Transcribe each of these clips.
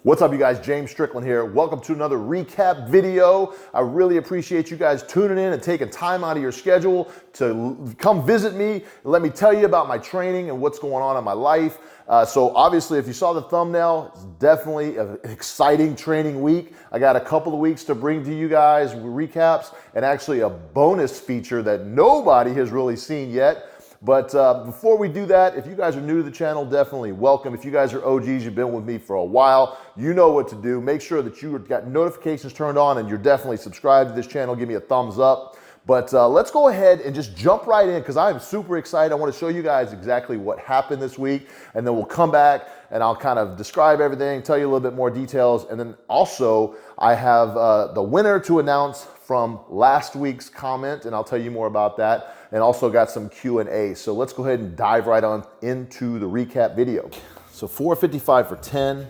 What's up, you guys? James Strickland here. Welcome to another recap video. I really appreciate you guys tuning in and taking time out of your schedule to come visit me. Let me tell you about my training and what's going on in my life. So obviously, if you saw the thumbnail, it's definitely an exciting training week. I got a couple of weeks to bring to you guys recaps and actually a bonus feature that nobody has really seen yet. But before we do that, if you guys are new to the channel, definitely welcome. If you guys are OGs, you've been with me for a while, you know what to do. Make sure that you've got notifications turned on and you're definitely subscribed to this channel. Give me a thumbs up. But let's go ahead and just jump right in because I'm super excited. I want to show you guys exactly what happened this week, and then we'll come back and I'll kind of describe everything, tell you a little bit more details, and then also I have the winner to announce from last week's comment, and I'll tell you more about that, and also got some Q&A. So let's go ahead and dive right on into the recap video. So 455 for 10,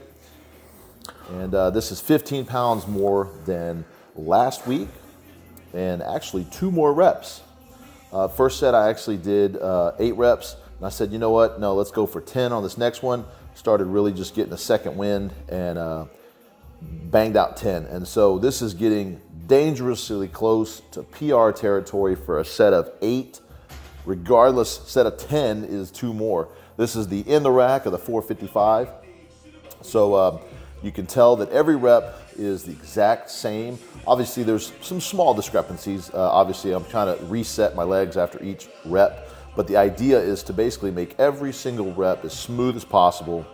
and this is 15 pounds more than last week, and actually 2 more reps. First set I actually did 8 reps, and I said, you know what, no, let's go for 10 on this next one. Started really just getting a second wind and banged out 10. And so this is getting dangerously close to PR territory for a set of 8. Regardless, set of 10 is 2 more. This is the in the rack of the 455. So you can tell that every rep is the exact same. Obviously, there's some small discrepancies. Obviously, I'm trying to reset my legs after each rep. But the idea is to basically make every single rep as smooth as possible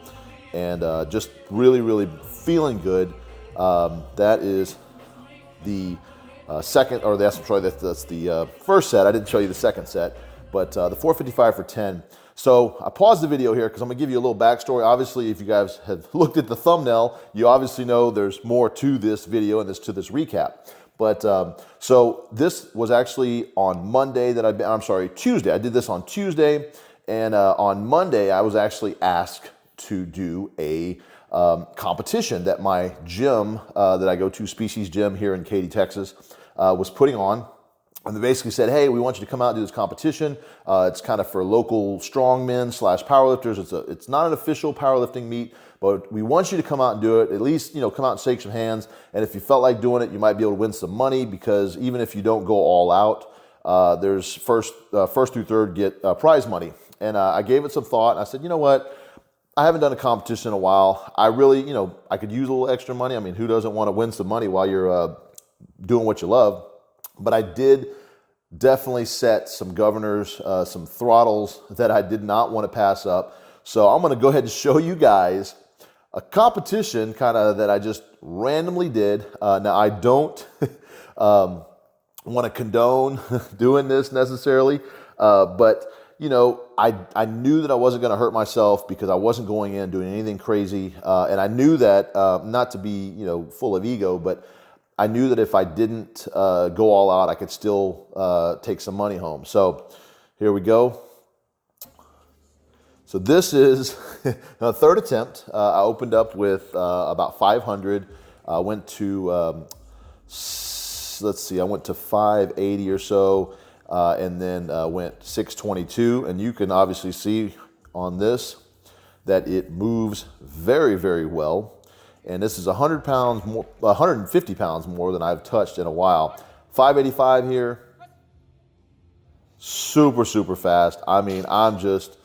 and just really, really feeling good. That is the second, or that's the first set. I didn't show you the second set, but the 455 for 10. So I paused the video here because I'm gonna give you a little backstory. Obviously, if you guys have looked at the thumbnail, you obviously know there's more to this video and to this recap. But so this was actually on Monday Tuesday. I did this on Tuesday, and on Monday I was actually asked to do a competition that my gym that I go to, Species Gym here in Katy, Texas, was putting on. And they basically said, hey, we want you to come out and do this competition. It's kind of for local strongmen / powerlifters. It's not an official powerlifting meet, but we want you to come out and do it. At least, come out and shake some hands. And if you felt like doing it, you might be able to win some money, because even if you don't go all out, there's first through third get prize money. And I gave it some thought, and I said, you know what? I haven't done a competition in a while. I really, I could use a little extra money. I mean, who doesn't want to win some money while you're doing what you love? But I did definitely set some governors, some throttles that I did not want to pass up. So I'm going to go ahead and show you guys a competition kind of that I just randomly did. Now, I don't want to condone doing this necessarily, but I knew that I wasn't going to hurt myself because I wasn't going in doing anything crazy. And I knew that, not to be, full of ego, but I knew that if I didn't go all out, I could still take some money home. So here we go. So this is the third attempt. I opened up with about 500. I went to, let's see, I went to 580 or so. And then went 622, and you can obviously see on this that it moves very, very well. And this is 100 pounds more, 150 pounds more than I've touched in a while. 585 here, super, super fast. I mean, I'm just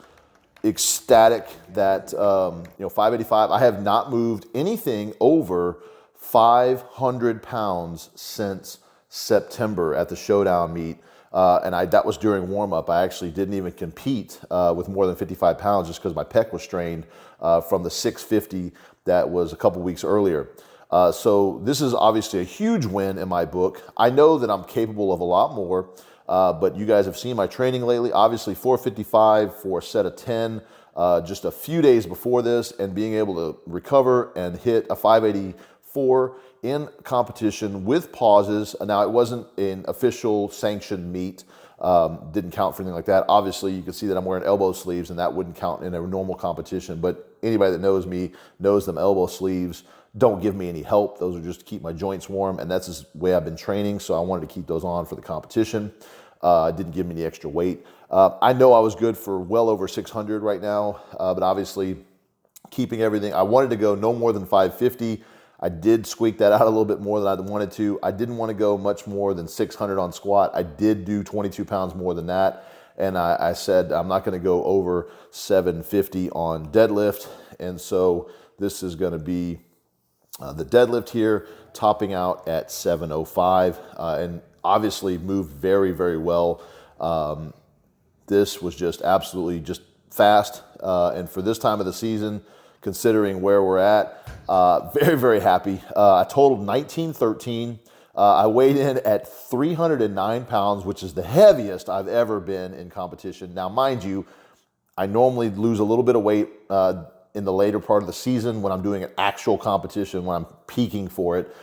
ecstatic that 585. I have not moved anything over 500 pounds since September at the Showdown meet. And that was during warm-up. I actually didn't even compete with more than 55 pounds just because my pec was strained from the 650 that was a couple weeks earlier. So this is obviously a huge win in my book. I know that I'm capable of a lot more, but you guys have seen my training lately. Obviously 455 for a set of 10 just a few days before this, and being able to recover and hit a 584 in competition with pauses. Now, it wasn't an official sanctioned meet, didn't count for anything like that. Obviously, you can see that I'm wearing elbow sleeves, and that wouldn't count in a normal competition. But anybody that knows me knows them elbow sleeves don't give me any help. Those are just to keep my joints warm, and that's the way I've been training, so I wanted to keep those on for the competition. Didn't give me any extra weight. I know I was good for well over 600 right now, but obviously keeping everything. I wanted to go no more than 550. I did squeak that out a little bit more than I wanted to. I didn't want to go much more than 600 on squat. I did do 22 pounds more than that. And I said, I'm not going to go over 750 on deadlift. And so this is going to be the deadlift here, topping out at 705. And obviously moved very, very well. This was just absolutely just fast. And for this time of the season, considering where we're at, very, very happy. I totaled 1913. I weighed in at 309 pounds, which is the heaviest I've ever been in competition. Now, mind you, I normally lose a little bit of weight in the later part of the season when I'm doing an actual competition, when I'm peaking for it.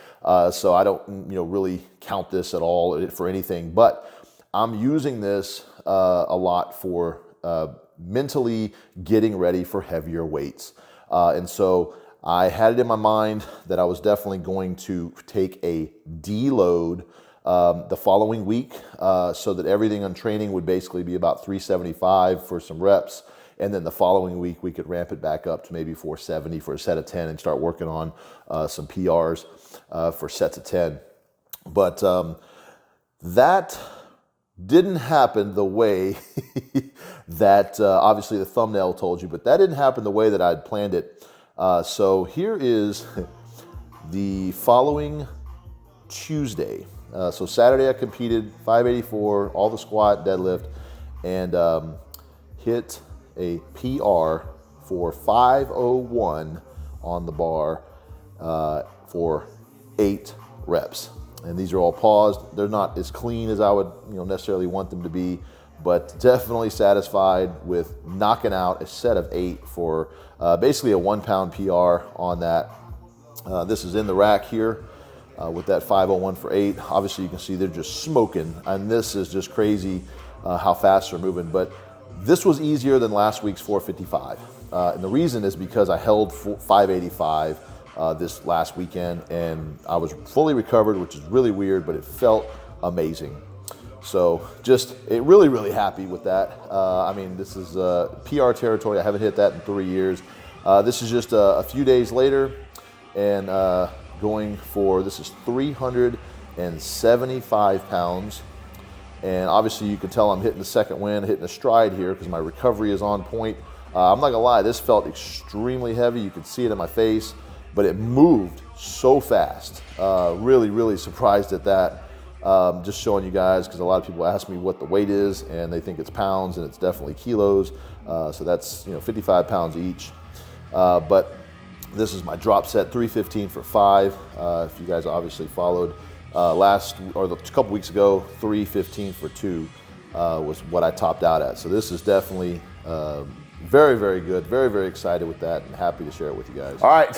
So I don't, really count this at all for anything. But I'm using this a lot for mentally getting ready for heavier weights. And so I had it in my mind that I was definitely going to take a deload the following week so that everything on training would basically be about 375 for some reps. And then the following week, we could ramp it back up to maybe 470 for a set of 10 and start working on some PRs for sets of 10. But that didn't happen the way that obviously the thumbnail told you, but that didn't happen the way that I'd planned it. So here is the following Tuesday. So Saturday I competed 584, all the squat, deadlift, and hit a PR for 501 on the bar for 8 reps. And these are all paused. They're not as clean as I would necessarily want them to be, but definitely satisfied with knocking out a set of 8 for basically a 1 pound PR on that. This is in the rack here with that 501 for 8. Obviously you can see they're just smoking, and this is just crazy how fast they're moving. But this was easier than last week's 455. And the reason is because I held 585 this last weekend, and I was fully recovered, which is really weird, but it felt amazing. So just really, really happy with that. I mean, this is PR territory. I haven't hit that in 3 years. This is just a few days later, and going for, this is 375 pounds. And obviously you can tell I'm hitting the second wind, hitting a stride here because my recovery is on point. I'm not gonna lie, this felt extremely heavy. You could see it in my face, but it moved so fast. Really, really surprised at that. Just showing you guys, because a lot of people ask me what the weight is and they think it's pounds, and it's definitely kilos. So that's 55 pounds each. But this is my drop set, 315 for 5. If you guys obviously followed a couple weeks ago, 315 for 2 was what I topped out at. So this is definitely very, very good. Very, very excited with that, and happy to share it with you guys. All right,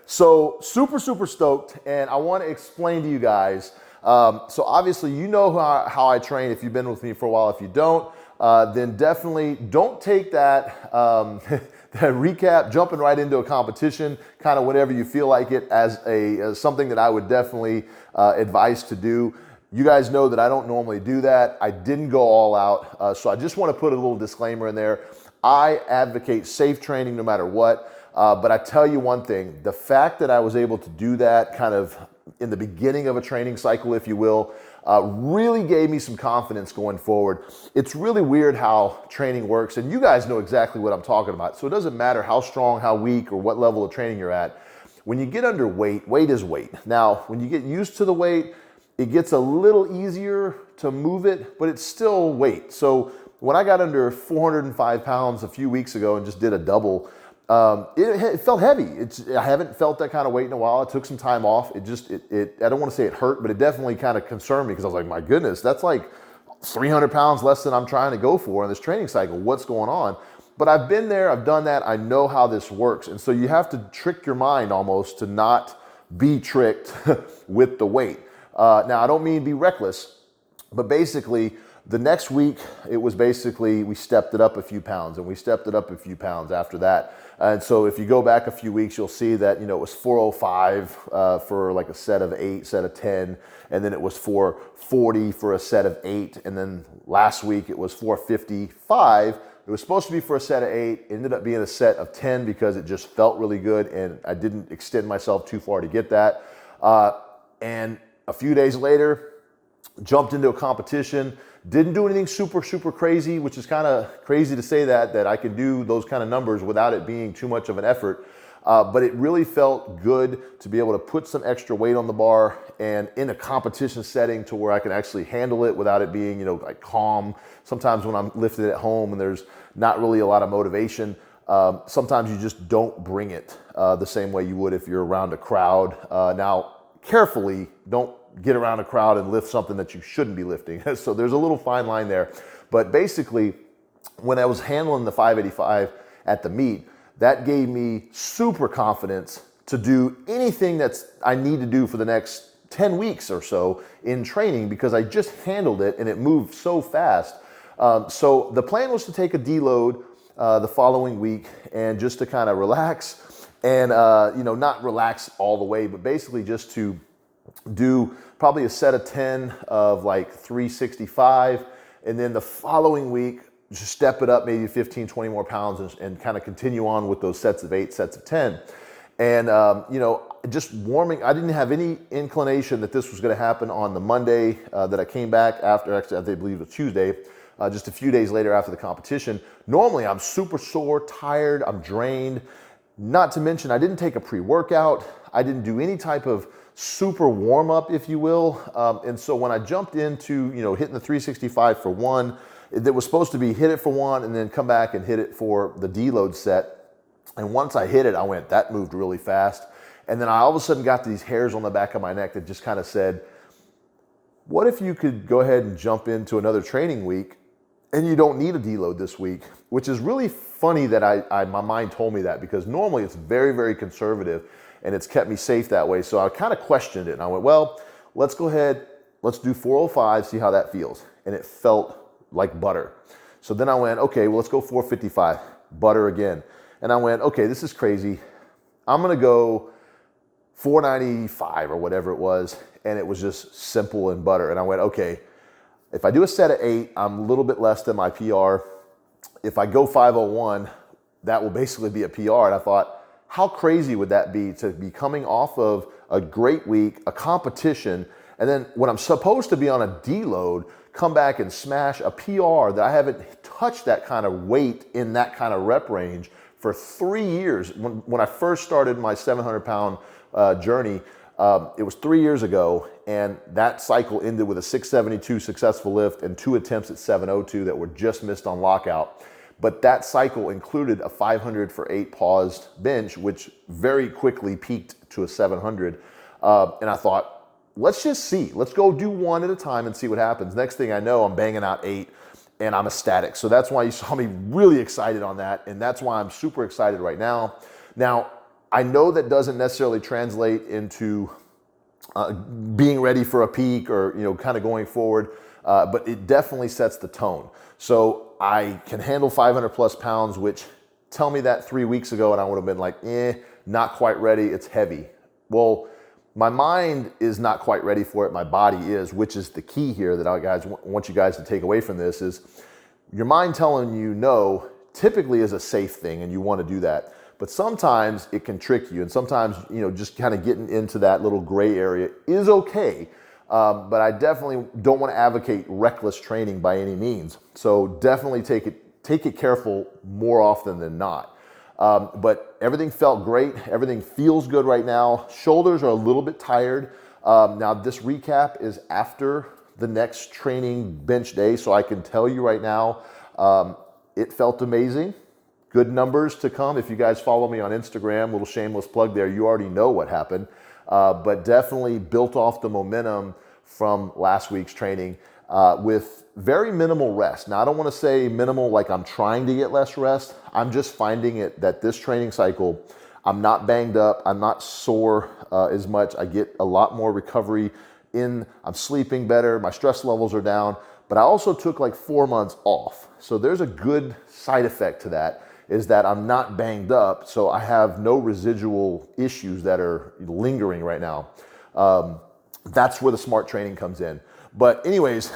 so super, super stoked, and I want to explain to you guys. So obviously you know how I train if you've been with me for a while. If you don't, then definitely don't take that that recap, jumping right into a competition, kind of whenever you feel like it, as something that I would definitely advise to do. You guys know that I don't normally do that. I didn't go all out, so I just want to put a little disclaimer in there. I advocate safe training no matter what, but I tell you one thing, the fact that I was able to do that kind of in the beginning of a training cycle, if you will, really gave me some confidence going forward. It's really weird how training works, and you guys know exactly what I'm talking about. So it doesn't matter how strong, how weak, or what level of training you're at. When you get under weight, weight is weight. Now, when you get used to the weight, it gets a little easier to move it, but it's still weight. So when I got under 405 pounds a few weeks ago and just did a double, it felt heavy. I haven't felt that kind of weight in a while. I took some time off. I don't want to say it hurt, but it definitely kind of concerned me, because I was like, my goodness, that's like 300 pounds less than I'm trying to go for in this training cycle. What's going on? But I've been there, I've done that. I know how this works. And so you have to trick your mind almost to not be tricked with the weight. Now, I don't mean be reckless, but basically the next week, it was basically, we stepped it up a few pounds, and we stepped it up a few pounds after that. And so if you go back a few weeks, you'll see that, it was 405 for like a set of 8, set of 10, and then it was 440 for a set of 8. And then last week it was 455 It was supposed to be for a set of 8. It ended up being a set of 10 because it just felt really good and I didn't extend myself too far to get that. And a few days later, jumped into a competition. Didn't do anything super crazy, which is kind of crazy to say that I can do those kind of numbers without it being too much of an effort. But it really felt good to be able to put some extra weight on the bar and in a competition setting to where I can actually handle it without it being, like calm. Sometimes when I'm lifting it at home and there's not really a lot of motivation, sometimes you just don't bring it the same way you would if you're around a crowd. Now, carefully, don't get around a crowd and lift something that you shouldn't be lifting. So there's a little fine line there. But basically, when I was handling the 585 at the meet, that gave me super confidence to do anything that's I need to do for the next 10 weeks or so in training because I just handled it and it moved so fast. So the plan was to take a deload the following week and just to kind of relax and, not relax all the way, but basically just to do probably a set of 10 of like 365. And then the following week, just step it up maybe 15, 20 more pounds and kind of continue on with those sets of 8, sets of 10. And, just warming, I didn't have any inclination that this was going to happen on the Monday that I came back after, actually, I believe it was Tuesday, just a few days later after the competition. Normally, I'm super sore, tired, I'm drained. Not to mention, I didn't take a pre-workout. I didn't do any type of super warm-up, if you will. And so when I jumped into, hitting the 365 for one, that was supposed to be hit it for one and then come back and hit it for the deload set. And once I hit it, I went, that moved really fast. And then I all of a sudden got these hairs on the back of my neck that just kind of said, what if you could go ahead and jump into another training week and you don't need a deload this week? Which is really funny that my mind told me that because normally it's very, very conservative and it's kept me safe that way. So I kind of questioned it and I went, well, let's go ahead, let's do 405, see how that feels. And it felt like butter. So then I went, okay, well, let's go 455, butter again. And I went, okay, this is crazy. I'm gonna go 495 or whatever it was. And it was just simple and butter. And I went, okay, if I do a set of 8, I'm a little bit less than my PR. If I go 501, that will basically be a PR. And I thought, how crazy would that be to be coming off of a great week, a competition, and then when I'm supposed to be on a deload, come back and smash a PR that I haven't touched that kind of weight in that kind of rep range for 3 years. When I first started my 700-pound journey, it was 3 years ago, and that cycle ended with a 672 successful lift and 2 attempts at 702 that were just missed on lockout. But that cycle included a 500 for 8 paused bench, which very quickly peaked to a 700. And I thought, let's just see. Let's go do one at a time and see what happens. Next thing I know, I'm banging out 8 and I'm ecstatic. So that's why you saw me really excited on that. And that's why I'm super excited right now. Now, I know that doesn't necessarily translate into being ready for a peak or, kind of going forward, but it definitely sets the tone. So I can handle 500 plus pounds, which tell me that 3 weeks ago and I would have been like, not quite ready, it's heavy. Well, my mind is not quite ready for it, my body is, which is the key here that I want you guys to take away from this is your mind telling you no typically is a safe thing and you want to do that. But sometimes it can trick you and sometimes, just kind of getting into that little gray area is okay. But I definitely don't want to advocate reckless training by any means. So definitely take it careful more often than not. But everything felt great. Everything feels good right now. Shoulders are a little bit tired. Now this recap is after the next training bench day. So I can tell you right now, it felt amazing. Good numbers to come. If you guys follow me on Instagram, little shameless plug there, you already know what happened. But definitely built off the momentum from last week's training with very minimal rest. Now, I don't want to say minimal like I'm trying to get less rest. I'm just finding it that this training cycle, I'm not banged up. I'm not sore as much. I get a lot more recovery in. I'm sleeping better. My stress levels are down. But I also took like 4 months off. So there's a good side effect to that. Is that I'm not banged up, so I have no residual issues that are lingering right now. That's where the smart training comes in. But anyways,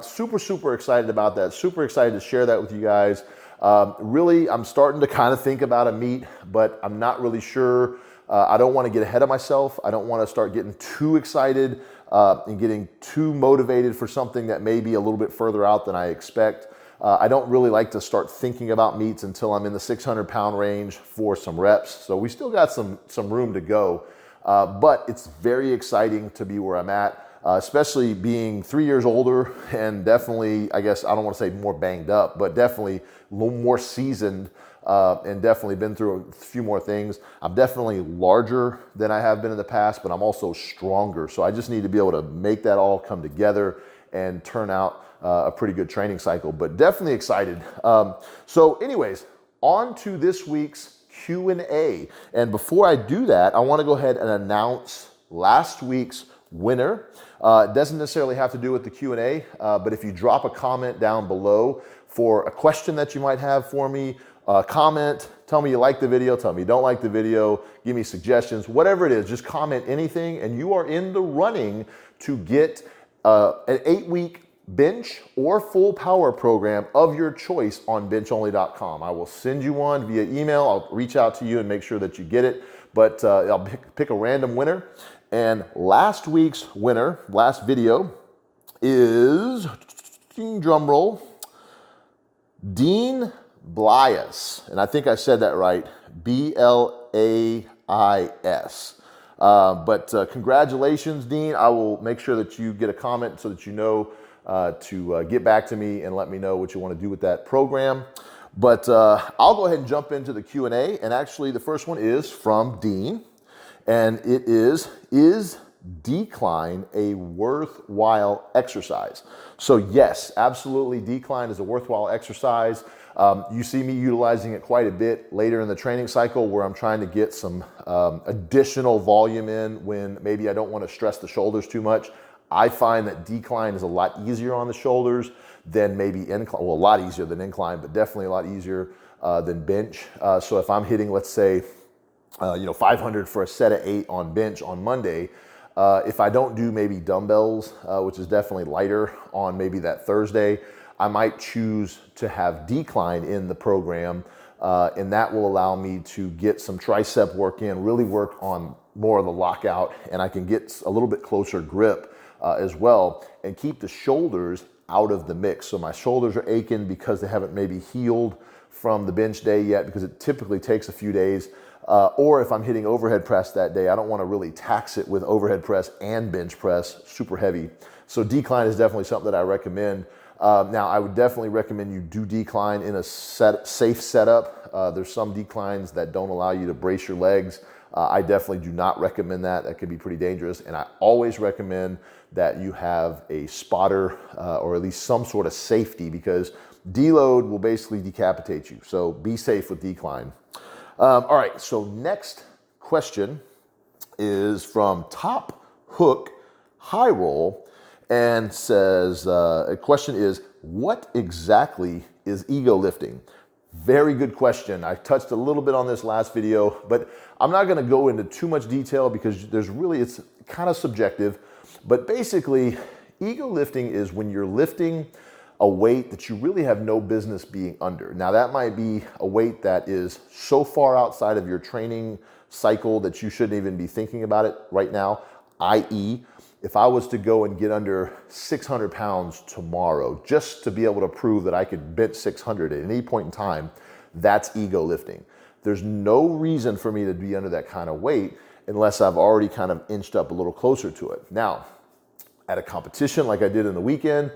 super excited about that. Super excited to share that with you guys. Really, I'm starting to kind of think about a meet, but I'm not really sure. I don't want to get ahead of myself. I don't want to start getting too excited and getting too motivated for something that may be a little bit further out than I expect. I don't really like to start thinking about meets until I'm in the 600-pound range for some reps. So we still got some room to go, but it's very exciting to be where I'm at. Especially being 3 years older and definitely, I guess, I don't want to say more banged up, but definitely a little more seasoned and definitely been through a few more things. I'm definitely larger than I have been in the past, but I'm also stronger. So I just need to be able to make that all come together and turn out a pretty good training cycle, but definitely excited. So anyways, on to this week's Q&A. And before I do that, I want to go ahead and announce last week's winner. It doesn't necessarily have to do with the Q&A, but if you drop a comment down below for a question that you might have for me, comment, tell me you like the video, tell me you don't like the video, give me suggestions, whatever it is, just comment anything and you are in the running to get an 8-week bench or full power program of your choice on benchonly.com. I will send you one via email. I'll reach out to you and make sure that you get it, but I'll pick a random winner. And last week's winner, last video, is, drum roll, Dean Blias. And I think I said that right, Blais. But congratulations, Dean. I will make sure that you get a comment so that you know to get back to me and let me know what you want to do with that program. But I'll go ahead and jump into the Q&A. And actually, the first one is from Dean. And it is decline a worthwhile exercise? So yes, absolutely, decline is a worthwhile exercise. You see me utilizing it quite a bit later in the training cycle where I'm trying to get some additional volume in when maybe I don't want to stress the shoulders too much. I find that decline is a lot easier on the shoulders than maybe incline. Well, a lot easier than incline, but definitely a lot easier than bench. So if I'm hitting, let's say, 500 for a set of 8 on bench on Monday. If I don't do maybe dumbbells, which is definitely lighter on maybe that Thursday, I might choose to have decline in the program. And that will allow me to get some tricep work in, really work on more of the lockout, and I can get a little bit closer grip as well and keep the shoulders out of the mix. So my shoulders are aching because they haven't maybe healed from the bench day yet, because it typically takes a few days. Or if I'm hitting overhead press that day, I don't want to really tax it with overhead press and bench press, super heavy. So decline is definitely something that I recommend. Now, I would definitely recommend you do decline in a safe setup. There's some declines that don't allow you to brace your legs. I definitely do not recommend that. That could be pretty dangerous. And I always recommend that you have a spotter or at least some sort of safety, because deload will basically decapitate you. So be safe with decline. All right, so next question is from Top Hook High Roll and says, a question is, what exactly is ego lifting? Very good question. I touched a little bit on this last video, but I'm not gonna go into too much detail because it's kind of subjective, but basically ego lifting is when you're lifting a weight that you really have no business being under. Now that might be a weight that is so far outside of your training cycle that you shouldn't even be thinking about it right now, i.e., if I was to go and get under 600 pounds tomorrow, just to be able to prove that I could bench 600 at any point in time, that's ego lifting. There's no reason for me to be under that kind of weight unless I've already kind of inched up a little closer to it. Now, at a competition like I did in the weekend,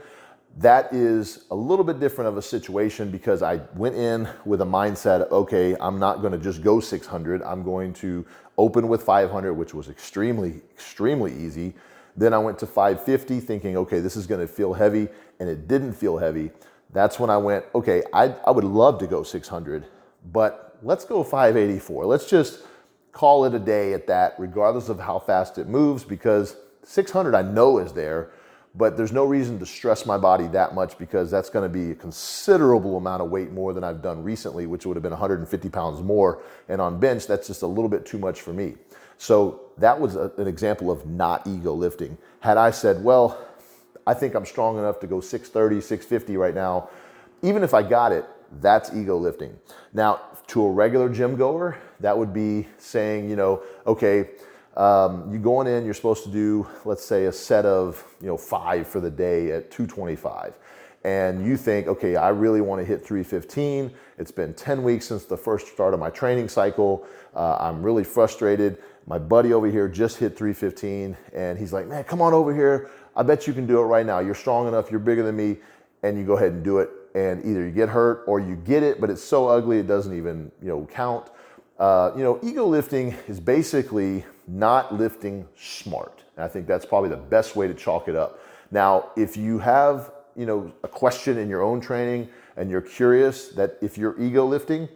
that is a little bit different of a situation because I went in with a mindset of, okay, I'm not going to just go 600. I'm going to open with 500, which was extremely, extremely easy. Then I went to 550 thinking, okay, this is going to feel heavy, and it didn't feel heavy. That's when I went, okay, I would love to go 600, but let's go 584. Let's just call it a day at that, regardless of how fast it moves, because 600 I know is there, but there's no reason to stress my body that much because that's going to be a considerable amount of weight more than I've done recently, which would have been 150 pounds more. And on bench, that's just a little bit too much for me. So that was an example of not ego lifting. Had I said, well, I think I'm strong enough to go 630, 650 right now, even if I got it, That's ego lifting. Now, to a regular gym goer, that would be saying, you know, okay, you going in, you're supposed to do, let's say, a set of, you know, 5 for the day at 225. And you think, okay, I really want to hit 315. It's been 10 weeks since the first start of my training cycle. I'm really frustrated. My buddy over here just hit 315 and he's like, man, come on over here. I bet you can do it right now. You're strong enough. You're bigger than me. And you go ahead and do it. And either you get hurt or you get it, but it's so ugly it doesn't even, you know, count. You know, ego lifting is basically not lifting smart. And I think that's probably the best way to chalk it up. Now, if you have, you know, a question in your own training and you're curious that if you're ego lifting,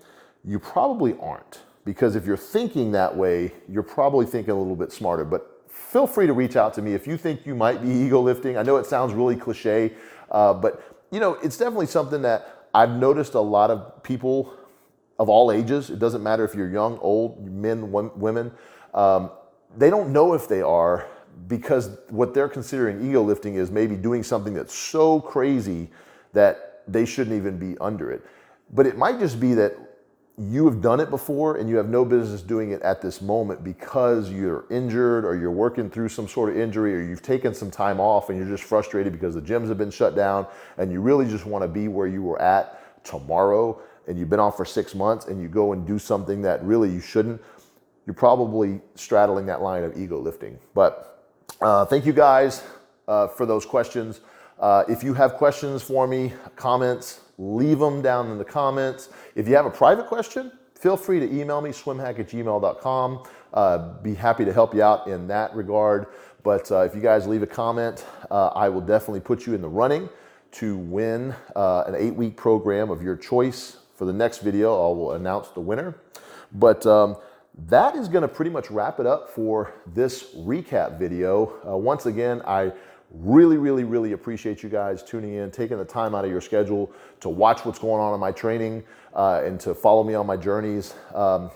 you probably aren't. Because if you're thinking that way, you're probably thinking a little bit smarter. But feel free to reach out to me if you think you might be ego lifting. I know it sounds really cliche, but you know, it's definitely something that I've noticed a lot of people of all ages. It doesn't matter if you're young, old, men, women. They don't know if they are, because what they're considering ego lifting is maybe doing something that's so crazy that they shouldn't even be under it. But it might just be that you have done it before and you have no business doing it at this moment because you're injured or you're working through some sort of injury or you've taken some time off and you're just frustrated because the gyms have been shut down and you really just want to be where you were at tomorrow and you've been off for 6 months and you go and do something that really you shouldn't. You're probably straddling that line of ego lifting. But thank you guys for those questions. If you have questions for me, comments, leave them down in the comments. If you have a private question, feel free to email me, swimhack@gmail.com. Be happy to help you out in that regard. But if you guys leave a comment, I will definitely put you in the running to win an 8-week program of your choice. For the next video, I will announce the winner. But that is going to pretty much wrap it up for this recap video. Once again, I really appreciate you guys tuning in, taking the time out of your schedule to watch what's going on in my training and to follow me on my journeys.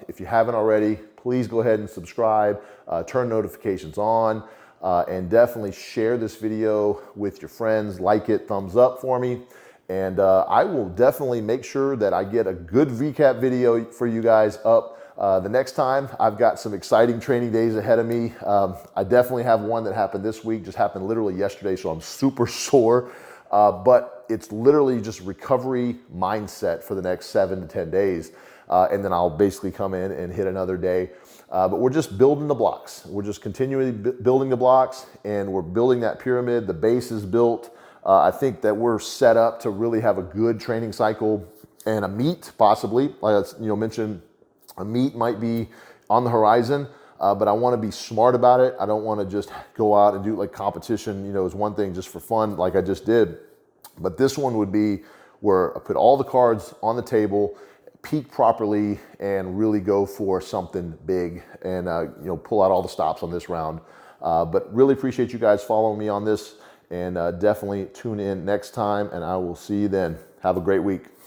If you haven't already, please go ahead and subscribe, turn notifications on, and definitely share this video with your friends. Like it, thumbs up for me. And I will definitely make sure that I get a good recap video for you guys up the next time. I've got some exciting training days ahead of me. I definitely have one that happened this week, just happened literally yesterday, so I'm super sore. But it's literally just recovery mindset for the next 7 to 10 days. And then I'll basically come in and hit another day. But we're just building the blocks. We're just continually building the blocks, and we're building that pyramid. The base is built. I think that we're set up to really have a good training cycle and a meet, possibly. Like I mentioned, a meet might be on the horizon, but I want to be smart about it. I don't want to just go out and do like competition, is one thing just for fun like I just did. But this one would be where I put all the cards on the table, peak properly, and really go for something big and, pull out all the stops on this round. But really appreciate you guys following me on this, and definitely tune in next time, and I will see you then. Have a great week.